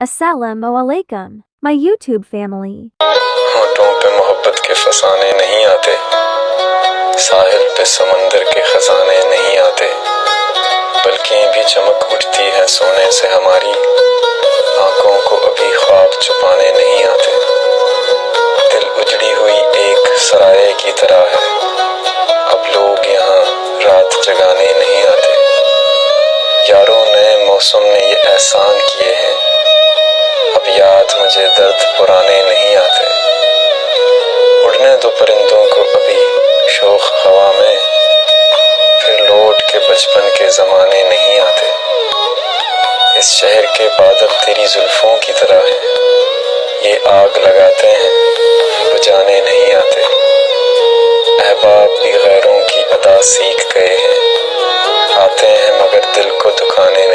Assalamu alaikum, my YouTube family. होठों पे मोहब्बत के फसाने नहीं आते, साहिल पे समंदर के खजाने नहीं आते, बल्कि भी चमक उठती है सोने से हमारी, आंखों को अभी ख्वाब छुपाने नहीं आते। दिल उजड़ी हुई एक सराय की तरह है, अब लोग यहाँ रात जगाने नहीं आते। यारों नए मौसम ने ये एहसान किए हैं, अब याद मुझे दर्द पुराने नहीं आते। उड़ने दो परिंदों को अभी शोख हवा में, फिर लौट के बचपन के ज़माने नहीं आते। इस शहर के बादल तेरी जुल्फों की तरह हैं, ये आग लगाते हैं बुझाने नहीं आते। अहबाब भी गैरों की अदा सीख गए हैं, आते हैं मगर दिल को दुखाने